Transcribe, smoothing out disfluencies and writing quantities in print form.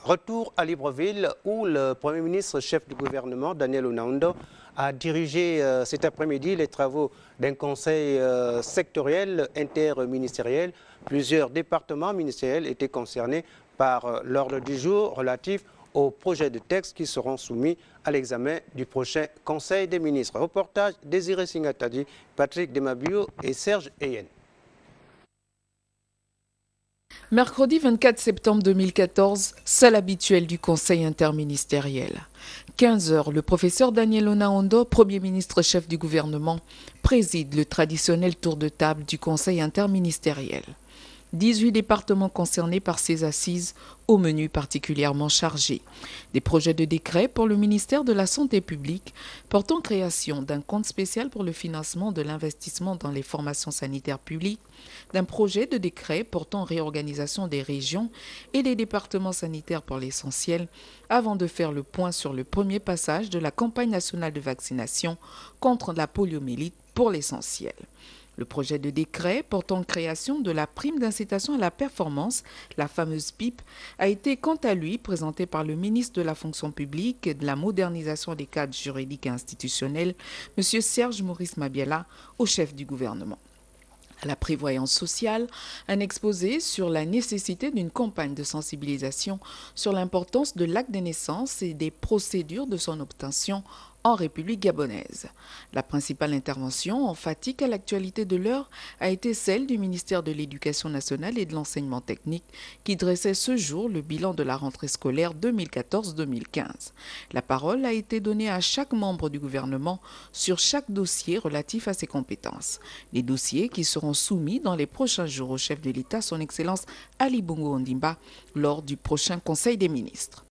Retour à Libreville où le Premier ministre chef du gouvernement, Daniel Onaondo, a dirigé cet après-midi les travaux d'un conseil sectoriel interministériel. Plusieurs départements ministériels étaient concernés par l'ordre du jour relatif aux projets de texte qui seront soumis à l'examen du prochain Conseil des ministres. Reportage Désiré Singatadi, Patrick Demabio et Serge Eyen. Mercredi 24 septembre 2014, salle habituelle du Conseil interministériel. 15 heures, le professeur Daniel Onaondo, Premier ministre chef du gouvernement, préside le traditionnel tour de table du Conseil interministériel. 18 départements concernés par ces assises, au menu particulièrement chargé. Des projets de décret pour le ministère de la Santé publique portant création d'un compte spécial pour le financement de l'investissement dans les formations sanitaires publiques, d'un projet de décret portant réorganisation des régions et des départements sanitaires pour l'essentiel, avant de faire le point sur le premier passage de la campagne nationale de vaccination contre la poliomyélite pour l'essentiel. Le projet de décret portant création de la prime d'incitation à la performance, la fameuse PIP, a été quant à lui présenté par le ministre de la fonction publique et de la modernisation des cadres juridiques et institutionnels, M. Serge Maurice Mabiala, au chef du gouvernement. À la prévoyance sociale, un exposé sur la nécessité d'une campagne de sensibilisation sur l'importance de l'acte de naissance et des procédures de son obtention en République gabonaise. La principale intervention emphatique à l'actualité de l'heure a été celle du ministère de l'Éducation nationale et de l'enseignement technique qui dressait ce jour le bilan de la rentrée scolaire 2014-2015. La parole a été donnée à chaque membre du gouvernement sur chaque dossier relatif à ses compétences. Les dossiers qui seront soumis dans les prochains jours au chef de l'État, son Excellence Ali Bongo Ondimba, lors du prochain Conseil des ministres.